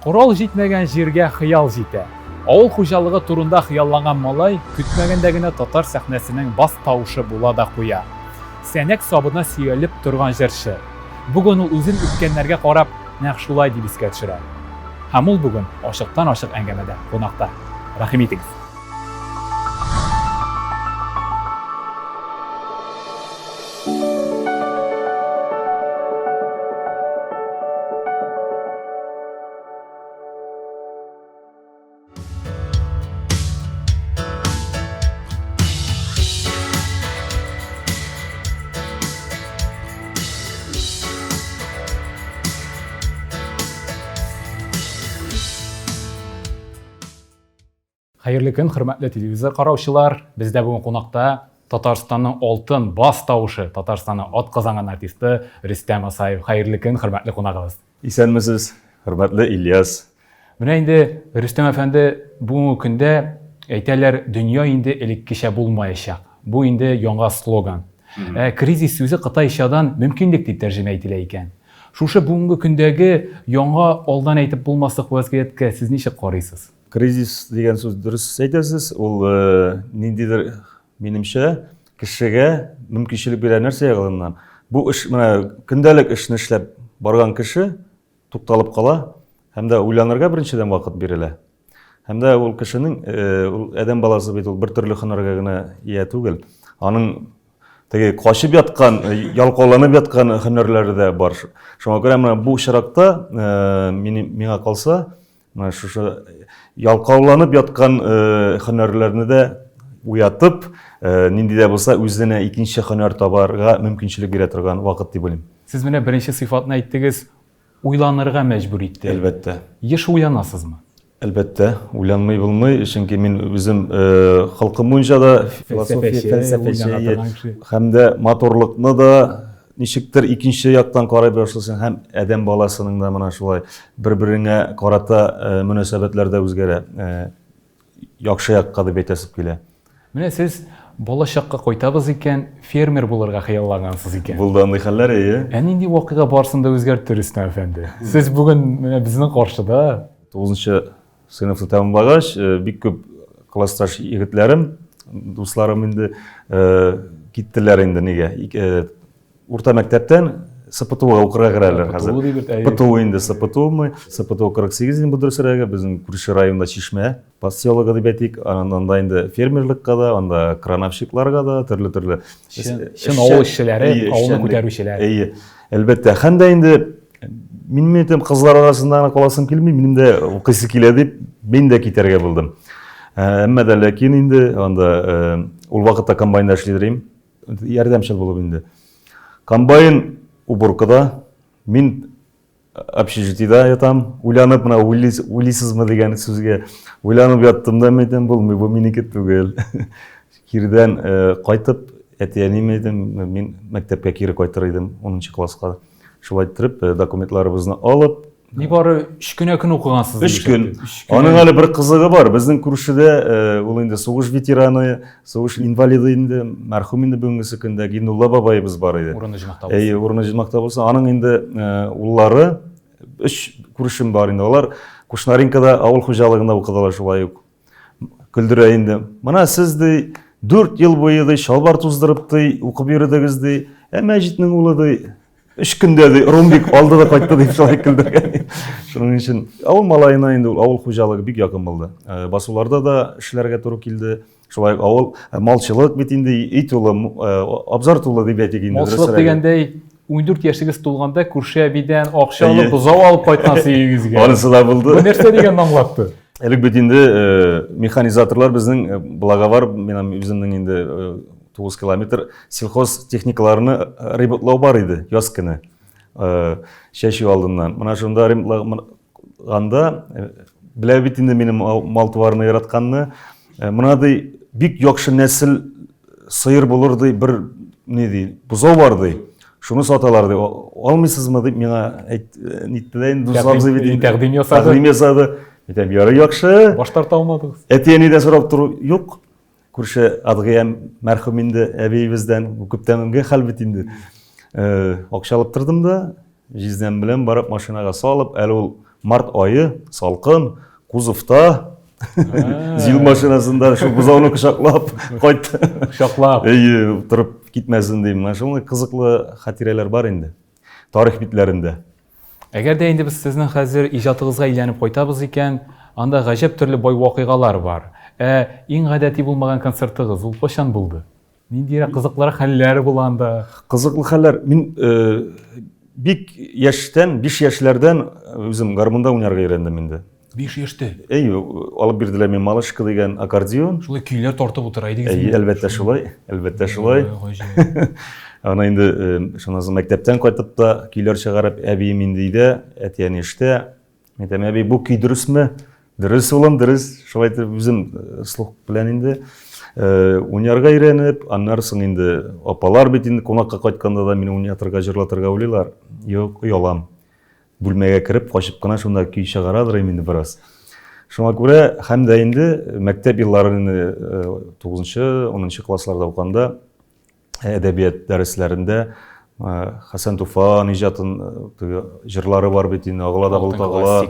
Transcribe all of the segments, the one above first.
Құрал жетмеген жерге хыял жете. Ауыл хуҗалыгы турында хыялланган малай көтмәгәндәгенә татар сәхнәсенең бас тавышы була да куя. Сәнәк сабына сөялеп торган җырчы. Бүген ул үзен үткәннәргә карап, нәкъ шулай дип искә төшерә. Һәм ул бүген ачыктан-ачык әңгәмәдә кунакта. Рәхим итегез. Хәерле көн, хөрмәтле телевизор караучылар. Бездә бүген кунакта Татарстанның алтын бас тавышы, Татарстанның атказанган артисты Рөстәм Асаев. Хәерле көн, хөрмәтле кунагыбыз. Исәнмесез, хөрмәтле Ильяс. Менә инде Рөстәм әфәнде бүгенге көндә әйтәләр, дөнья инде элеккечә булмаячак. Бу инде яңа слоган. Кризис сүзе кытайчадан мөмкинлек дип тәрҗемә ителә икән. Шушы бүгенге көндәге яңа алдан әйтеп булмаслык вазгыятькә сез ничек карыйсыз? Кризис деген сүз дұрыс әйтәсез, ул ниндидер минемчә кешегә мөмкинчелек бирә нәрсә ягыннан. Бу эш менә көндәлек эшне эшләп барган кеше тукталып кала, һәм дә уйланырга беренчедән вакыт бирелә. Һәм дә ул кешенең ул адәм баласы бит ул бер төрле һөнәргә генә ия түгел. Аның теге кашып яткан, ялкауланып яткан һөнәрләре дә бар. Шуңа күрә менә бу чиракта миңа калса, менә шушы ялкауланып яткан һөнәрләрне дә уятып, нинди дә булса үзенә икенче һөнәр табарга мөмкинчелек бирә торган вакыт дип уйлыйм. Сез менә беренче сыйфатны әйттегез, уйланырга мәҗбүр итте. Әлбәттә. Еш уйланасызмы? Әлбәттә, уйланмый булмый, чөнки мин үзем халкым буенча да фәлсәфәче һәм дә моторлыкны да ничектер икенче яктан карый башласаң, һәм адәм баласының да менә шулай бер-береңә карата мөнәсәбәтләрдә үзгәрә. Яхшы якка дип әйтәсеп килә. Менә сез балачакка кайтабыз икән, фермер булырга хыяллагансыз икән. Булды андый хәлләр, Нинди вакыйга барсын да үзгәртте Рөстәм әфәнде. Сез бүген менә безнең каршыда 9нчы сыйныфты тәмамлагач, бик күп классташ егетләрем, дусларым инде киттеләр инде нигә? Урта мәктәптән СПТУга укырга керәләр хәзер. ПТУ инде СПТУмы? СПТУ 48 инде дөресрәге, безнең күрше районда Чишмә поселогы дип әйтик, анда инде фермерлыкка да, анда крановщикларга да, төрле-төрле чын авыл эшчеләре, авылны күтәрүчеләр. Әлбәттә, һәм дә инде мин әйтәм, кызлар арасында каласым килми, минем дә укыйсы килә дип, мин дә китәргә булдым. Әмма дә ләкин инде анда ул вакытта комбайнда эшлидем, ярдәмчел булып инде. Комбайн уборкада, мин общежитиедә ятам, уйланып менә уйлыйсызмы дигән сүзгә уйланып яттым да, әйтәм, булмый, бу минеке түгел. Кирдән кайтып, әтиәнем әйтәм, мин мәктәпкә кире кайтыр идем 10нчы класска. Шулай итеп, документларыбызны алып, Нибары 3 көн укыгансыз. 3 көн. Аның әле бер кызыгы бар. Безнең күршедә ул инде сугыш ветераны, сугыш инвалиды инде, мәрхүм инде бүгенге көндә Гинулла бабаебыз бар иде. Урыны җимакта булса. Урыны җимакта булса, аның инде уллары 3 күршем бар инде. Алар Кушнаренкада авыл хуҗалыгында укыдылар шулай ук. Күлдерә инде. Менә сез ди 4 ел буе ди шалбар туздырып ди, укып йөрдегез ди. Мәҗитнең улы ди 3 көндә ди Ромбик алды да кайтты дип шулай күлдергән. Шуның өчен авыл малайына инде авыл хуҗалыгы бик якын булды. Басуларда да эшләргә туры килде. Шулай авыл малчылык бит инде ит улы, абзар тулы дип әйтик инде. Малчылык дигәндәй 14 яшьегез тулганда күрше әбидән акча алып, бозау алып кайткан сөегезгә. Анысы да булды. Бу нәрсә дигән аңлатты? Элек бит инде механизаторлар безнең Благовар, минем үземнең инде 9 километр сельхоз техникаларны ремонтлау бар иде, яз көне. Шәшү алдыннан. Менә шунда ремонтлаганда белә бит инде минем мал туарны яратканны. Менә бик яхшы нәсел сыер булыр ди, бер ни ди, бузау бар ди. Шуны саталар ди. Алмыйсызмы дип миңа ниттеләйн дусларыбыз бит тәкъдим ясады. Әйтәм, ярый яхшы. Баш тарта алмадыгыз. Әтиәнидән сорап тору юк. Күрше адгыям мәрхүм инде әбиебездән күптән үнгән хәл бит инде. Акча алып тордым да, җизнәм белән барып машинага салып, әле ул март айы, салқын, кузовта, зил машинасында шу бузауны кушаклап кайтты. Кушаклап. Тұрып китмәсен дейм. Шундай кызыклы хатирәләр бар инде. Тарих битләрендә. Әгәр дә инде без сезнең хәзер иҗатыгызга әйләнеп кайтабыз икән, анда гаҗәп төрле бай вакыйгалар бар. Иң гадәти булмаган концертыгыз ул качан булды? Ниндирәк кызыклы хәлләр була анда? Кызыклы хәлләр. Мин бик яшьтән, 5 яшьләрдән үзем гармунда уйнарга өйрәндем инде. 5 яшьтә. Алып бирделәр мен малышка дигән аккордеон. Шулай көйләр тартып утыра идегез. Әлбәттә шулай, әлбәттә шулай. Ана инде шуннан мәктәптән кайтып та көйләр чыгарып, әбием инде өйдә, әтиән эштә. Мен әйтәм, әби, бу көй дөресме? Дөрес улым, дөрес. Шулай итеп үзем слух белән инде уйнарга өйрәнеп, аннан соң инде апалар бит инде кунакка кайтканда да мине уйнатырга, җырлатырга уйлыйлар. Юк, уялам. Бүлмәгә кереп, качып кына шунда көй чыгарадыр инде бераз. Шуңа күрә һәм дә инде мәктәп елларын 9-10 классларда укганда әдәбият дәресләрендә Хәсән Туфан иҗатын җырлары бар бит инде, Аглада бултагыла.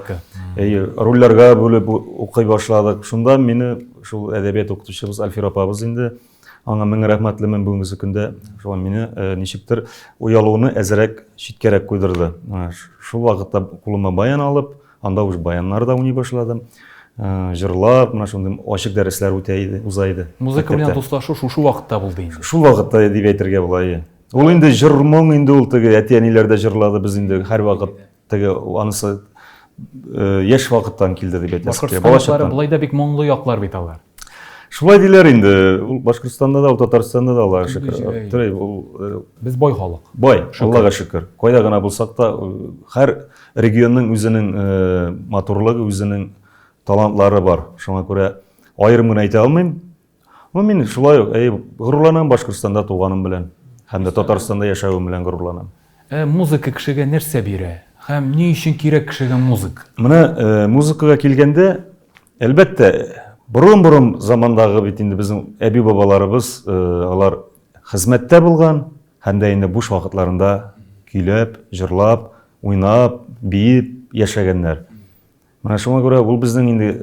Рольләргә бүлеп укый башладык. Шунда мине шул әдәбият укытучыбыз Альфир апабыз инде аңа мең рәхмәтлемен бүгенге көндә. Шуңа мине ничектер уялуны әзрәк читкәрәк куйдырды. Шул вакытта кулыма баян алып, анда уж баяннар да уйный башладым. Җырлап, менә шундый ачык дәресләр үтә иде, уза иде. Музыка белән дуслашу шушы вакытта булды инде. Шул вакытта дип әйтергә була. Ул инде җырмың инде ул теге әти-әниләрдә җырлады, біз инде һәр вакыт теге анысы яшь вакыттан килде дип әйтәсез. Башкортстанлар булай да бик моңлы яклар бит алар. Шулай диләр инде. Ул Башкортстанда да, ул Татарстанда да, Аллага шөкер. Ул Без бай халык. Бай, Аллага шөкер. Кайда гына булсак та, һәр регионның үзенең матурлыгы, үзенең талантлары бар. Шуңа күрә аерымын әйтә алмыйм. Мин шулай горурланам Башкортстанда туганым белән. Һәм дә Татарстанда яшәвем белән горурланам. Музыка кешегә нәрсә бирә? Һәм ни өчен кирәк кешегә музыка? Менә музыкага килгәндә, әлбәттә, бурын замандагы бит инде безнең әби бабаларыбыз, алар хезмәттә булган, һәм дә инде буш вакытларында көйләп, җырлап, уйнап, биеп яшәгәннәр. Менә шуңа күрә ул безнең инде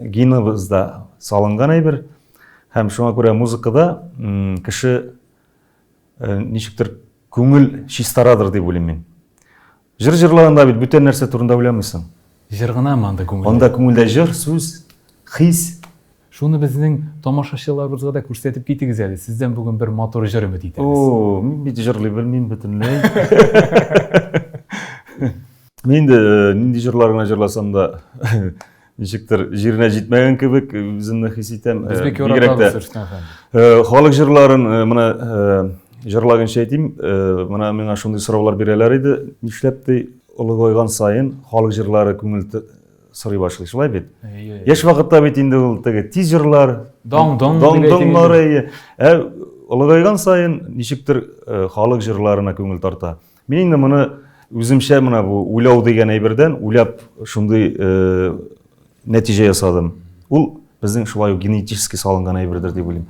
геныбызда салынган әйбер. Һәм шуңа күрә музыкада кеше ничектер күңел чистарадыр дип уйлыйм мин. Җыр җырлаганда бит бүтән нәрсә турында уйламыйсың. Җыр гына анда күңел. Анда күңелдә җыр, сүз, хис. Шуны безнең тамашачыларыбызга да күрсәтеп китегез әле. Сездән бүген бер матур җыр өмет итәбез. Мин бит җырлый белмим бөтенләй. Мин дә нинди җырлар гына җырласам да ничектер җиренә җитмәгән кебек үземне хис итәм. Бик яратабыз халык җырларын менә җырлаганча әйтим, менә миңа шундый сораулар бирәләр иде. Нишләп ди олыгайган сайын халык җырлары күңелне сорый башлый, шулай бит? Яшь вакытта бит инде ул теге тиз җырлар, дан-данлар, олыгайган сайын ничектер халык җырларына күңел тарта. Мин инде моны үземчә менә бу уйлау дигән әйбердән уйлап шундый нәтиҗә ясадым. Ул безнең шулай генетически салынган әйбердер дип уйлыйм.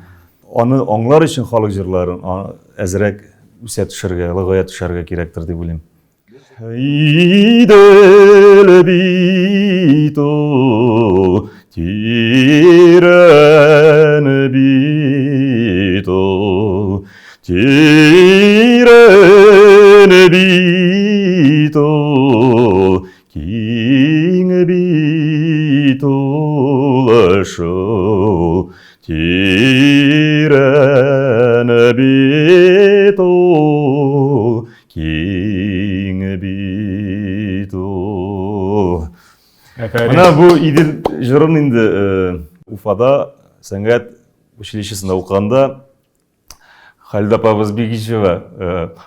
Аны аңлар өчен халык җырларын әзрәк үсә төшәргә, лыгая төшәргә кирәктер дип уйлыйм. Идел бито, тирән бито, тирән бито, киң бито лашу. Тирән бит ул, киң бит ул. Менә бу Идел җырын инде Уфада сәнгать училищесында укыганда Халида апабыз Бигичева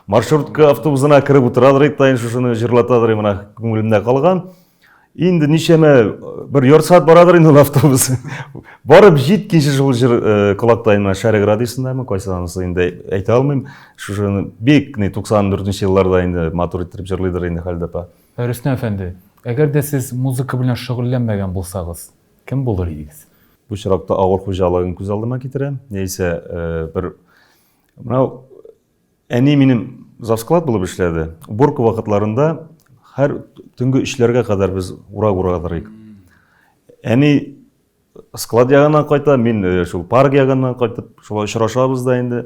маршрутка автобусына кирип утырадыр иде, тайын шушыны җырлатадыр, менә күңелемдә калган. Инде ничәмә бер ярты саат барадыр инде ул автобус. Барып җиткенче шул җыр колактайына Шәрык радиосындамы, кайсынысы инде әйтә алмыйм. Шушыны бик 94нче елларда инде матур итеп җырлыйдыр инде Халида апа. Рөстәм әфәнде, әгәр дә сез музыка белән шөгыльләнмәгән булсагыз, кем булыр идегез? Бу чиракта авыл хуҗалыгын күз алдыма китерәм. Яисә бер менә әни минем завсклад булып эшләде. Уборка вакытларында һәр төнгө 3-ләргә кадәр без ура торыйк. Әни склад ягыннан кайта, мин шул парк ягыннан кайтып, шулай очрашабыз да инде.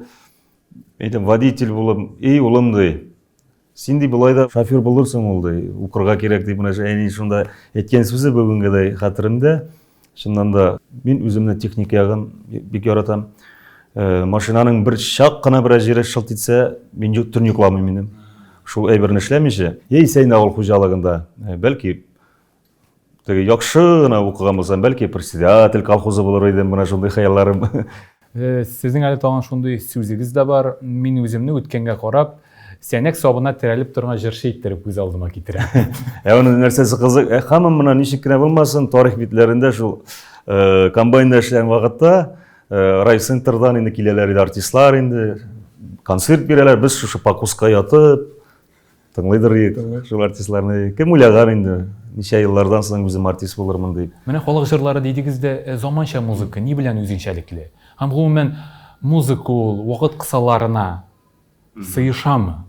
Әйтәм, водитель булып, "Эй, улым" ди. "Син ди булай да шофер булырсың ул" ди. "Укырга кирәк" дип, менә әни шунда әйткән сүзе бүгенгедәй хәтеремдә. Чыннан да мин үземне техника ягын бик яратам. Машинаның бер чак кына бер җире шылт итсә, мин төн йокламыйм минем. Шул әйберне эшләмичә, яисә авыл хуҗалыгында, бәлки теге яхшы гына укыган булсам, бәлки председатель колхозы булыр идем, менә шундый хыялларым. Сезнең әле тагын шундый сүзегез дә бар. Мин үземне үткәнгә карап, сәнәк сабына терәлеп торган җырчы иттереп күз алдыма китерәм. Аның нәрсәсе кызык, һәммә менә ничек кенә булмасын, тарих битләрендә шул комбайнда эшләгән вакытта райцентрдан инде киләләр иде артистлар, инде концерт бирәләр, без шушы покуска ятып тыңлыйдыр идек шул артистларны. Кем уйлаган инде, ничә еллардан соң үзем артист булырмын дип. Менә халык җырлары дидегез дә, заманча музыка ни белән үзенчәлекле? Һәм гомумән музыка ул вакыт кысаларына сыешамы?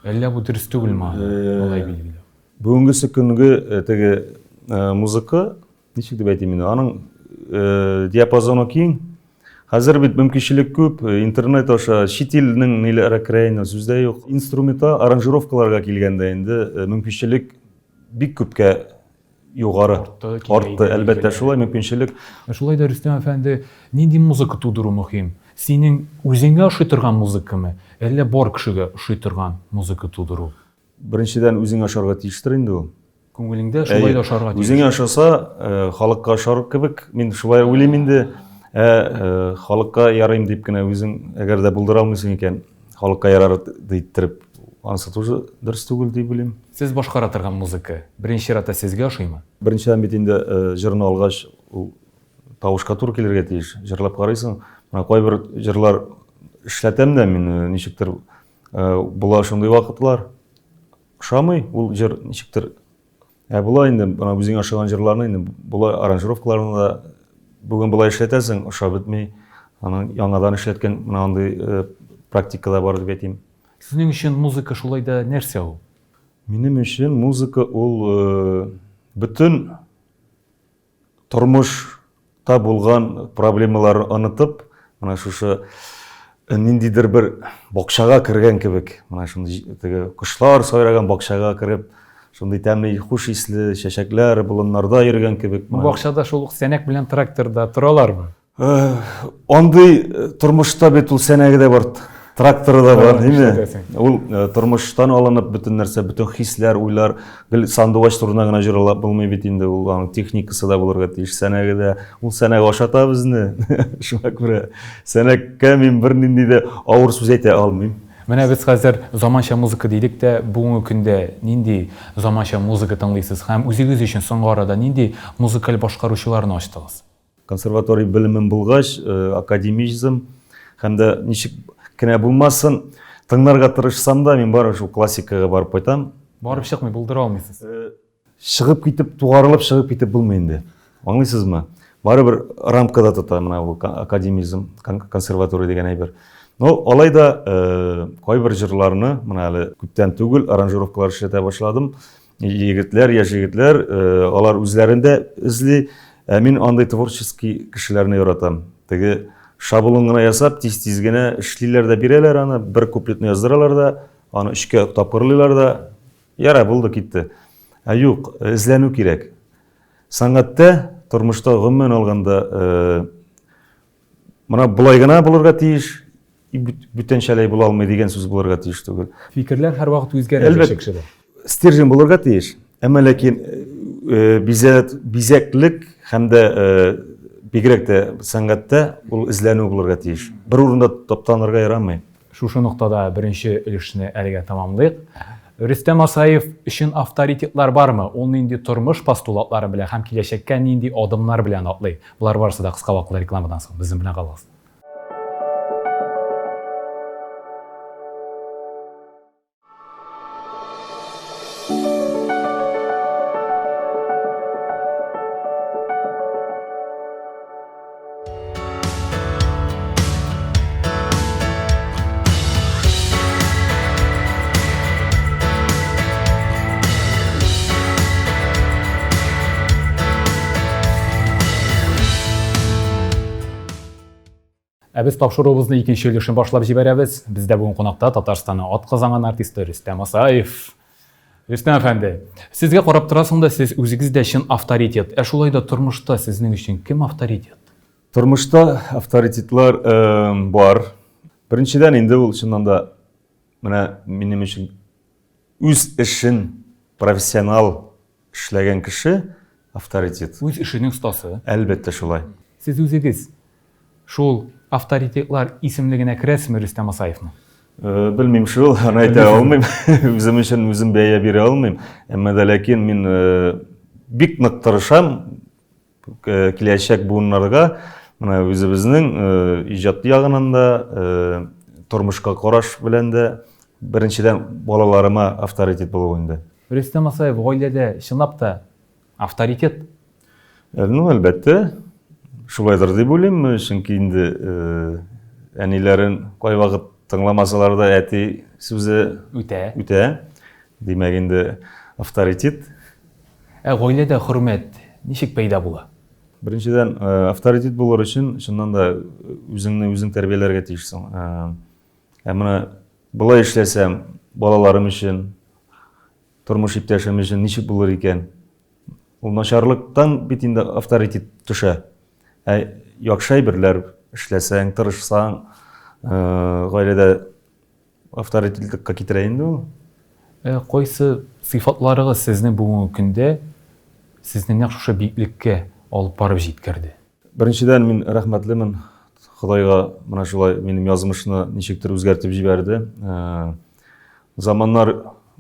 Әллә бу дөрес түгелме? Алай билгеле. Бүгенгесе көнгә теге музыка, ничек дип әйтим инде, аның диапазоны киң. Хәзер бит мөмкинчелек күп, интернет аша чит илнең ниләре керәйне сүздә юк. Инструмента, аранжировкаларга килгәндә инде мөмкинчелек бик күпкә югары. Артты, әлбәттә шулай мөмкинчелек. Шулай да Рөстәм әфәнде, нинди музыка тудыру мөһим? Синең үзеңгә ошый торган музыкамы, әллә бар кешегә ошый торган музыка тудыру? Беренчедән үзең ашарга тиештер инде ул. Күңелеңдә шулай да ашарга тиеш. Үзең ашаса, халыкка ашар кебек, мин шулай уйлыйм инде. Халыкка ярыйм дип кенә үзең әгәр дә булдыра алмыйсың икән, халыкка ярар дийттереп, анысы тоже дөрес түгел дип уйлыйм. Сез башкара торган музыка беренче чиратта сезгә ошыймы? Беренчедән бит инде җырны алгач, ул тавышка туры килергә тиеш. Җырлап карыйсың, менә кайбер җырлар эшләтәм дә мин ничектер була шундый вакытлар. Ошамый ул җыр ничектер. Була инде менә үзең ашаган җырларны инде була аранжировкаларында бүген булай эшләтәсең, ошап бетми. Аның яңадан эшләткән менә андый практикада бар дип әйтим. Сезнең өчен музыка шулай да нәрсә ул? Минем өчен музыка ул бөтен тормышта булган проблемаларны онытып, менә шушы ниндидер бер бакчага кергән кебек, менә шундый теге кошлар сайраган бакчага кирип, шундый тәмле, хуш исле чәчәкләр болыннарда йөргән кебек. Бу бакчада шул ук сәнәк белән тракторда торалармы? Андый тормышта бит ул сәнәге дә бар, тракторы да бар, диме? Ул тормыштан алынып бөтен нәрсә, бөтен хисләр, уйлар, гел сандугач турында гына җырлап булмый бит инде, ул аның техникасы да булырга тиеш, сәнәге дә. Ул сәнәк ашата безне. Шуңа күрә сәнәккә мин бернинди дә авыр сүз әйтә алмыйм. Менә без хәзер заманча музыка дидек дә, бүгенге көндә нинди заманча музыка тыңлыйсыз һәм үзегез өчен соңгы арада нинди музыкаль башкаручыларны ачтыгыз? Консерваторий белемем булгач, академизм һәм дә ничек кенә булмасын, тыңларга тырышсам да, мин бары шул классикага барып кайтам. Барып чыкмый, булдыра алмыйсыз. Чыгып китеп, тугарылып чыгып китеп булмый инде. Аңлыйсызмы? Барыбер рамкада тота менә бу академизм, консерватория дигән әйбер. Но алай да кайбер җырларны менә әле күптән түгел аранжировкалар эшләтә башладым. Егетләр, яшь егетләр, алар үзләрендә эзли. Мин андый творческий кешеләрне яратам. Теге шаблон гына ясап, тиз-тиз генә эшлиләр дә бирәләр аны, бер куплетны яздыралар да, аны 3-кә тапкырлыйлар да, яра булды китте. Юк, эзләнү кирәк. Сәнгатьтә, тормышта гомумән алганда, менә булай гына булырга тиеш, бүтәнчәләй була алмый дигән сүз булырга тиеш түгел. Фикерләр һәр вакыт үзгәрә кешедә. Стержень булырга тиеш. Әмма ләкин бизәклек һәм дә бигрәк тә сәнгатьтә ул эзләнү булырга тиеш. Бер урында таптанырга ярамый. Шушы нуктада беренче өлешне әлегә тамамлыйк. Рөстәм Асаев өчен авторитетлар бармы? Ул нинди тормыш постулатлары белән һәм киләчәккә нинди адымнар белән атлый? Булар барысы да кыска вакытлы рекламадан соң безнең белән калыгыз. Біз тапшыруыбызны икенче өлешен башлап җибәрәбез. Бездә бүген кунакта Татарстанның атказанган артисты Рөстәм Асаев. Рөстәм әфәнде, сезгә карап торасың да, сез үзегез дә чын авторитет. Шулай да тормышта сезнең өчен кем авторитет? Тормышта авторитетлар бар. Беренчедән инде ул чыннан да менә минем өчен үз эшен профессионал эшләгән кеше авторитет. Үз эшенең остасы. Әлбәттә шулай. Сез үзегез шул авторитетлар исемлегенә керәсезме Рөстәм Асаевның? Белмим шул, аны әйтә алмыйм. Үзем өчен үзем бәя бирә алмыйм. Әмма дә ләкин мин бик нык тырышам киләчәк буыннарга менә үзебезнең иҗат ягынан да, тормышка караш белән дә беренчедән балаларыма авторитет булу инде. Рөстәм Асаев гаиләдә чынлап та авторитет. Әлбәттә, шулайдыр дип уйлыйм, чөнки инде әниләрен кай вакыт тыңламасалар да әти сүзе үтә. Димәк инде авторитет. Гаиләдә хөрмәт ничек пәйда була? Беренчедән авторитет булыр өчен чыннан да үзеңне үзең тәрбияләргә тиешсең. Менә булай эшләсәм, балаларым өчен, тормыш иптәшем өчен ничек булыр икән? Ул начарлыктан бит инде авторитет төшә. Яхшы әйберләр эшләсәң, тырышсаң, гаиләдә авторитетлыкка китерә инде ул. Кайсы сыйфатларыгыз сезнең бүгенге көндә сезне нәкъ шушы биклеккә алып барып җиткерде? Беренчедән мин рәхмәтлемен Худайга, менә шулай минем язмышны ничектер үзгәртеп җибәрде. Заманнар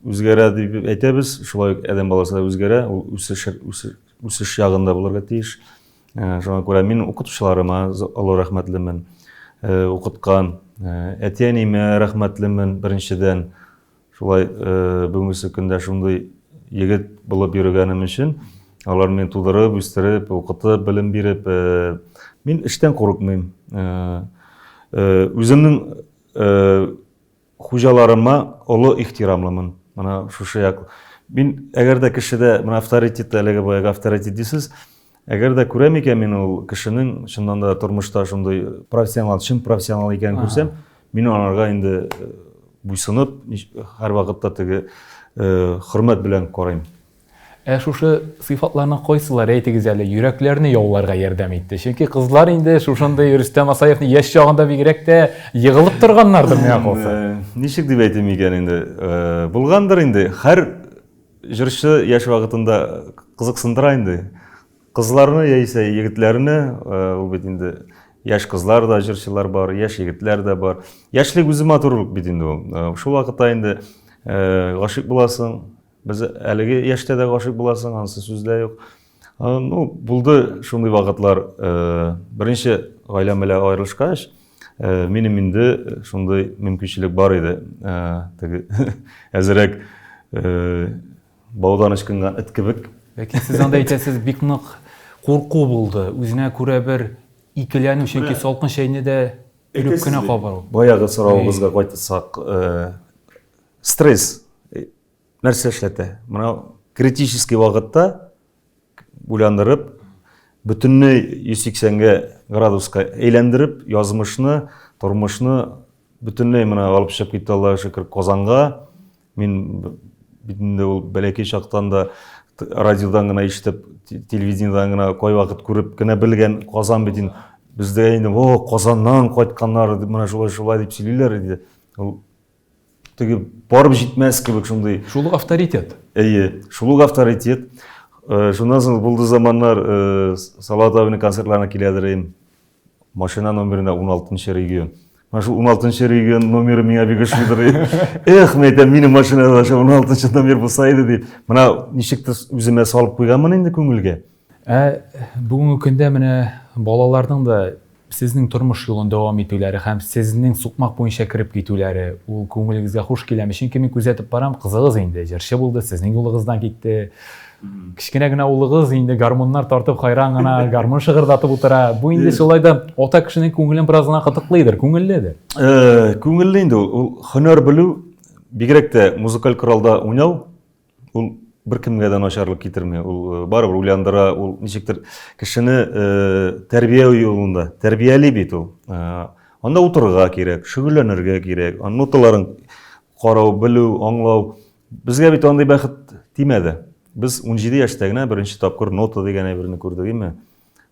үзгәрә дип әйтәбез, шулай адәм баласы да үзгәрә, ул үсеш ягында булырга тиеш. Шуңа күрә мин укытучыларыма олы рәхмәтлемен. Укыткан әти-әниемә рәхмәтлемен беренчедән. Шулай бүгенге көндә шундый егет булып йөргәнем өчен, алар мине тудырып, үстереп, укытып, белем биреп, мин эштән курыкмыйм. Үземнең хуҗаларыма олы ихтирамлымын. Менә шушы як. Мин әгәр дә кешедә менә авторитет, әлеге бояга авторитет дисез, әгәр дә күрәм икән мин ул кешенең чыннан да тормышта шундый профессионал, чын профессионал икәнен күрсәм, мин аларга инде буйсынып, һәр вакытта теге хөрмәт белән карыйм. Шушы сыйфатларның кайсылары әйтегез әле йөрәкләрне яуларга ярдәм итте? Чөнки кызлар инде шушындай Рөстәм Асаевны яшь чагында бигрәк тә егылып торганнардыр миңа калса. Ничек дип әйтим икән инде? Булгандыр инде. Һәр җырчы яшь вакытында кызыксындыра инде. Кызларны яисә егетләрне, ул бит инде яшь кызлар да җырчылар бар, яшь егетләр дә бар. Яшьлек үзе матурлык бит инде ул. Шул вакытта инде гашыйк буласың. Без әлеге яшьтә дә гашыйк буласың, ансы сүздә юк. Булды шундый вакытлар. Беренче гаиләм белән аерылышкач, минем инде шундый мөмкинчелек бар иде. Теге әзрәк баудан ычкынган эт кебек. Ләкин сез анда әйтәсез, бик нык курку булды. Үзенә күрә бер икеләнү, чөнки салкын чәйне дә өреп кенә кабару. Баягы соравыгызга кайтсак, стресс нәрсә эшләтә? Менә критический вакытта уйландырып, бөтенләй 180 градуска әйләндереп, язмышны, тормышны бөтенләй менә алып чыгып китте, Аллаһка шөкер, Казанга. Мин битендә ул бәләкәй чактан да радиодан гына ишетеп, телевидениедан гына кай вакыт күреп кенә белгән Казан бит инде бездә инде, Казаннан кайтканнар менә шулай дип сөйлиләр иде. Ул теге барып җитмәс кебек шундый. Шул авторитет. Шул авторитет. Шуннан соң булды заманнар, Салават абыйның концертларына киләдер, машина номерында 16-нчы регион. Менә шул 16-нчы регион номеры миңа бик ошыйдыр. Мәйтәм, минем машинада 16-нчы номер булса иде дип. Менә ничектер үземә салып куйганмын инде күңелгә. Бүгенге көндә менә балаларның да сезнең тормыш юлын дәвам итүләре һәм сезнең сукмак буенча кирип китүләре ул күңелегезгә хуш киләме? Чөнки мин күзәтеп барам, кызыгыз инде җырчы булды, сезнең улыгыздан китте. Кичкенә генә улыгыз инде гармоннар тартып хайран гына гармон шыгырдатып утыра. Бу инде шулай да ата кешенең күңелен бераз гына кытыклыйдыр, күңелледер. Күңелле инде ул һөнәр белү, бигрәк тә музыкаль коралда уйнау, ул беркемгә дә начарлык китерми. Ул барыбер уйландыра, ул ничектер кешене тәрбия юлында, тәрбияли бит ул. Анда утырырга кирәк, шөгыльләнергә кирәк, ноталарын карау, белү, аңлау. Безгә бит андай бәхет тимәде. Біз 17 яшьтә генә беренче тапкыр нота дигән әйберне күрдек, әйме?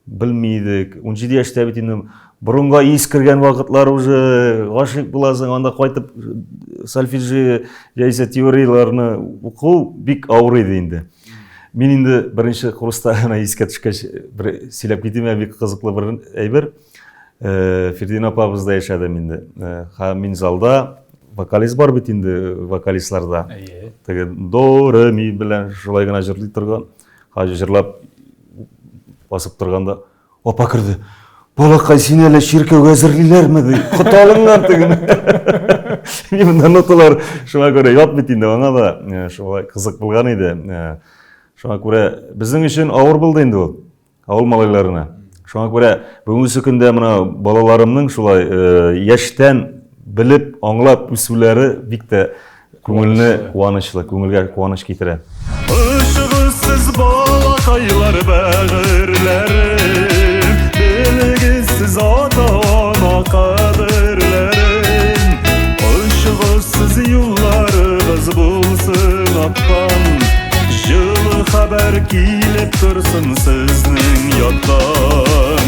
Білмейдік. 17 яшьтә бит инде борынга искергән вакытлар уже гашык буласың, анда кайтып сольфеджи яисә теорияларны уку бик авыр иде инде. Мин инде беренче курста гына искә төшкәч бер сөйләп китим, бик кызыклы бер әйбер. Фердина апабызда яшәдем инде. Мин залда вокалист бар бит инде, вокалистларда. Теге до, ре, ми белән шулай гына җырлый торган. Җырлап басып торганда апа керде. Балакай, син әле чиркәүгә әзерлиләрме ди? Коталыңнан тегене. Мин монда ноталар шуңа күрә ят бит инде, аңа да шулай кызык булган иде. Шуңа күрә безнең өчен авыр булды инде ул, авыл малайларына. Шуңа күрә бүгенге көндә менә балаларымның шулай яшьтән біліп, аңлап үсүләре бик тә күңелне куанычлы, күңелгә куаныч китерә. Ышыгысыз балакайлар бәгырьләрем, белгесез ата-ана кадерләрем. Ышыгысыз юлларыгыз булсын аккан, җылы хәбәр килеп торсын сезнең яттан.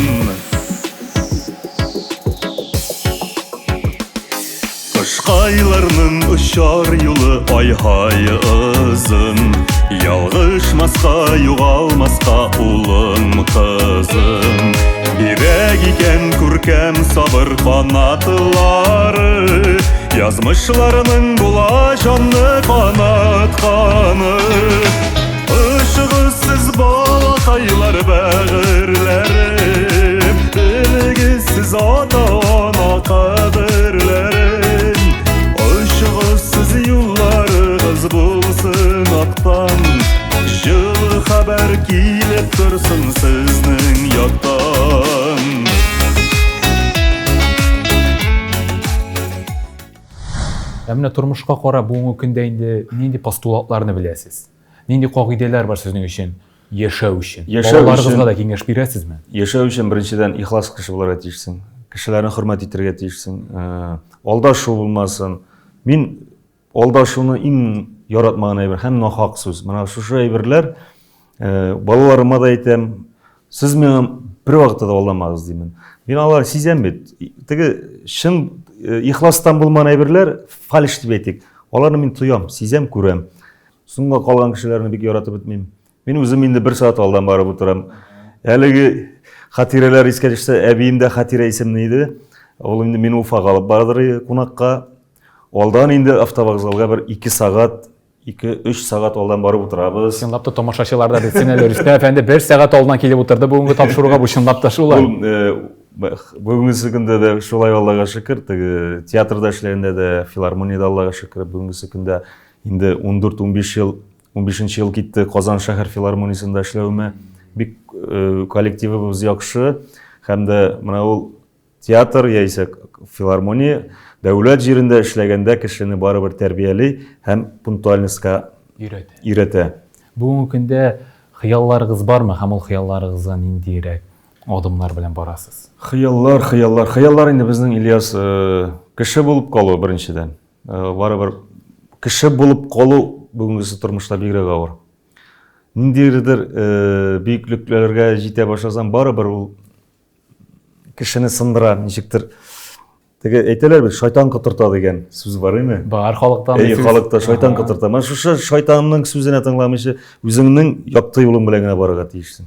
Кышкайларның ұшар юлы ай-һайы ызын, ялгышмаска, югалмаска улым, кызым. Ирек икән күркәм сабыр канатлары, язмышларының була җанны канатканы. Ышыгысыз балакайлар бәгырьләрем, белгесез ата-ана кадерләрем. Ышыгысыз юлларыгыз булсын актан, җылы хәбәр килеп торсын сезнең яктан. Менә тормышка карап бүгенге көндә инде нинди постулатларны беләсез? Нинди кагыйдәләр бар сезнең өчен яшәү өчен? Балаларыгызга да киңәш бирәсезме? Яшәү өчен беренчедән ихлас кеше булырга тиешсең. Кешеләрне хөрмәт итәргә тиешсең. Алдашу булмасын. Мин алдашуны иң яратмаган әйбер һәм нахак сүз. Менә шушы әйберләр балаларыма да әйтәм, сез миңа бер вакытта да алдамагыз димин. Мин алар сизәм бит. Теге шын ихластан булмаган әйберләр фальш дип әйтик. Аларны мин тоям, сизәм, күрәм. Соңга калган кешеләрне бик яратып бетмим. Мин үзем инде 1 саат алдан барып утырам. Әлеге хатирәләр искә төшсә, әбием дә Хатирә исемле иде. Ул инде мине Уфага алып бардыр кунакка. Алдан инде автовокзалга бер 2 сагат, 2-3 сагат алдан барып утырабыз. Чынлап та тамашачылар да дисен әле Рөстәм әфәнде 1 сагат алдан килеп утырды бүгенге тапшыруга, бу чынлап та шулай. Бүгенге көндә дә шулай, Аллага шөкер. Теге театрда эшләгәндә дә, филармониядә, Аллага шөкер, бүгенге көндә инде 14-15 ел, 15нче ел китте Казан шәһәр филармониясендә эшләүемә. Бик коллективыбыз яхшы, һәм дә менә ул театр яисә филармония дәүләт җирендә эшләгәндә кешене барыбер тәрбияли һәм пунктуальностька өйрәтә. Бүгенге көндә хыялларыгыз бармы һәм ул хыялларыгызга ниндирәк адымнар белән барасыз? Хыяллар инде безнең Ильяс кеше булып калу беренчедән. Барыбер кеше булып калу бүгенге тормышта бигрәк авыр. Ниндидер биеклекләргә җитә башласам, барыбер ул кешене сындыра, ничектер. Теге әйтәләр бит, шайтан кытырта дигән сүз бар име? Бар халыктан. Халыкта шайтан кытырта. Мен шушы шайтанның сүзенә тыңламыйча, үзеңнең якты юлың белән генә барырга тиешсең.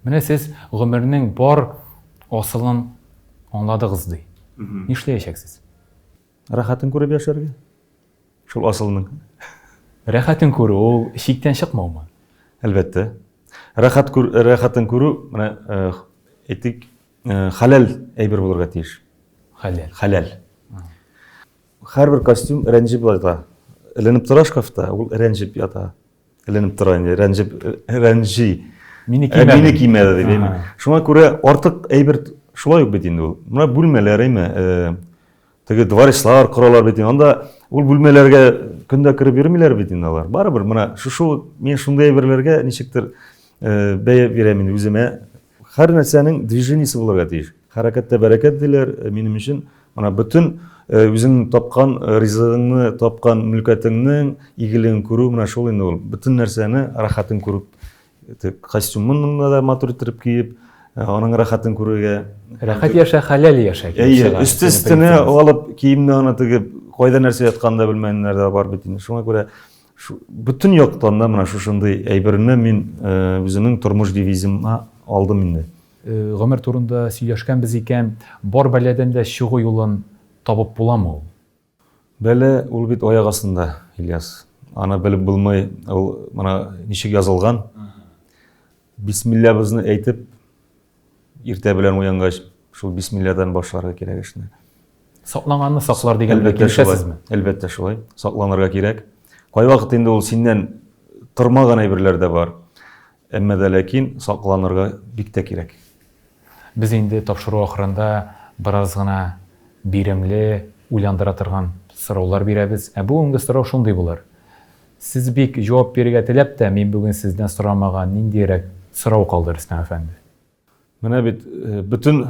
Менә сез гомернең бар асылын аңладыгыз ди. Нишләячәксез? Рәхәтен күреп яшәргә. Шул асылның. Рәхәтен күрү, ул шиктән чыкмаумы? Әлбәттә. Рәхәтен күрү, менә әйтик, халал әйбер булырга тиеш. Халал. Һәрбер костюм рәнҗеп ята. Эленеп тора шкафта, ул рәнҗеп ята. Эленеп тора инде, рәнҗи. Мине кимәде дип. Шуңа күрә артык әйбер шулай ук бит инде ул. Менә бүлмәләр име, теге дворислар коралар бит инде. Анда ул бүлмәләргә көндә кирип йөрмиләр бит инде алар. Барыбер менә шушы мен шундый әйберләргә ничектер бәя бирәм инде үземә. Һәр нәрсәнең движениесе булырга тиеш. Хәрәкәттә бәрәкәт диләр, минем өчен. Ана бөтен үзең тапкан ризыгыңны, тапкан мөлкәтеңнең игелеген күрү, менә шул инде ул. Бөтен нәрсәне рәхәтен күрүп, костюмын да матур итеп киеп, аның рәхәтен күрүгә. Рәхәт яшә, хәләл яшә. Өсте-өстенә алып киемне аны тегеп, кайда нәрсә ятканда белмәгәннәр дә бар бит инде. Шуңа күрә бөтен яктан да менә шушындый әйберне мин үземнең тормыш девизима алдым инде. Гомер турында сөйләшкәнбез икән, бар бәләдән дә чыгу юлын табып буламы ул? Бәлә ул бит аяк астында, Ильяс. Аны белеп булмый, ул менә ничек язылган. Бисмиллабызны әйтеп, иртә белән уянгач, шул бисмилладан башларга кирәк эшне. Сакланганны саклар дигәндә килешәсезме? Әлбәттә шулай. Сакланырга кирәк. Кай вакыт инде ул синнән тормаган әйберләр дә бар. Әмма дә ләкин сакланырга бик тә кирәк. Без инде тапшыру ахырында бераз гына биремле, уйландыра торган сораулар бирәбез. Бүгенге сорау шундый булыр. Сез бик җавап бирергә теләп тә, мин бүген сездән сорамаган ниндирәк сорау калды, Рөстәм әфәнде? Менә бит бөтен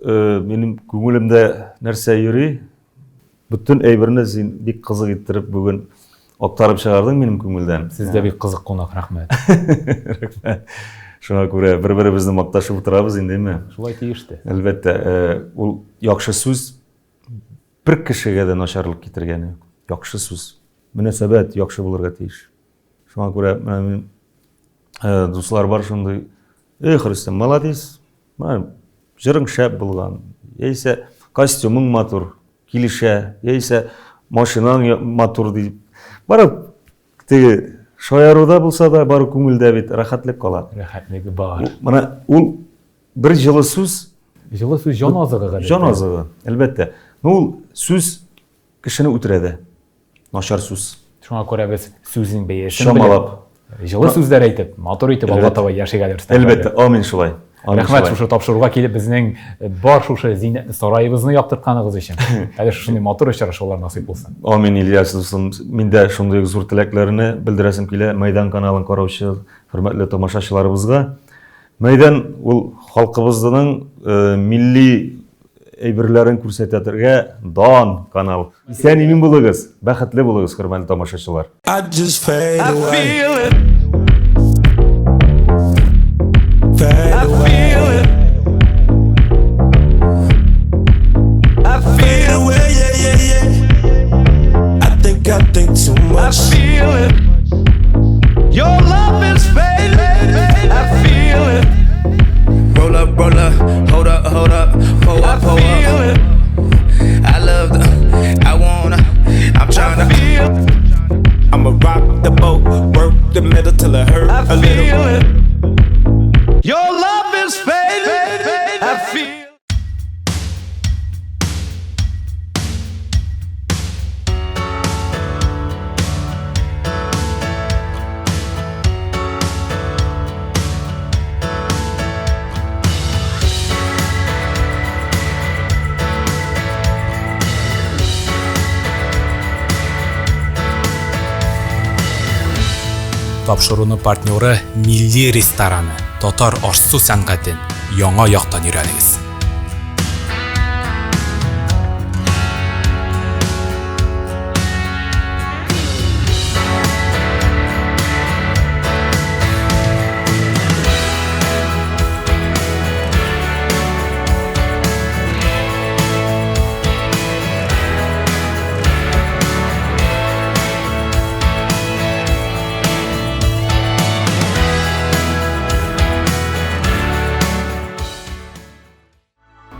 минем күңелемдә нәрсә йөри, бөтен әйберне син бик кызык иттереп бүген актарып чыгардың минем күңелдән. Сездә бик кызык кунак, рәхмәт. Рәхмәт. Шуңа күрә бер-беребезне макташып утырабыз индеме? Шулай тиеште. Әлбәттә, ул яхшы сүз бер кешегә дә начарлык китергәне. Яхшы сүз. Мөнәсәбәт яхшы булырга тиеш. Шуңа күрә менә дуслар бар шундый. Рөстәм, молодец. Җырың шәп булган. Яисә костюмың матур, килешә, яисә машинаң матур дип. Барып теге шаяруда булса да, бар күңелдә бит рәхәтлек кала. Рәхәтлеге бар. Менә ул бер җылы сүз, Җылы сүз җан азыгы гадәттә. җан азыгы, әлбәттә. Ул сүз кешене үтерә. Начар сүз. Шуңа күрә без сүзнең бәясен Шамалап. җылы сүзләр әйтеп, матур итеп Алла таба яшәгән Рөстәм. Әлбәттә, амин шулай. Рәхмәт шушы тапшыруга килеп безнең бар шушы зиннәтле сараебызны яктыртканыгыз өчен. Әле шундый матур очрашулар насыйп булсын. Амин, Ильяс дустым. Мин дә шундый зур теләкләрне белдерәсем килә Мәйдан каналын караучы хөрмәтле тамашачыларыбызга. Мәйдан ул халкыбызның милли әйберләрен күрсәтергә дан канал. Исән имин булыгыз, бәхетле булыгыз, хөрмәтле тамашачылар. I just fade away. feel it, Fade I away. feel it. I Fade feel away, yeah, yeah, yeah. I think too I much. feel it. Your love is fading. I feel it. Roll up, hold up, pull I up, feel it. I love the, I wanna, I'm tryna. Feel, I'ma rock the boat, work the middle till it hurt I a little. feel it. Your love is fading. I feel. Тапшыруны партнеры Милли рестораны. Татар аш-су сәнгатен яңа яктан өйрәнегез.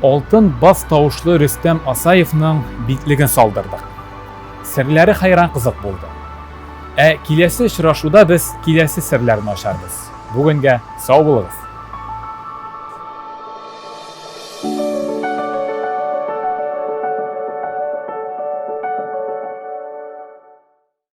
Алтын бас тавышлы Рөстәм Асаевның битлеген салдырдык. Серләре хайран кызык булды. Киләсе очрашуда без киләсе серләрне ачарбыз. Бүгенгә сау булыгыз.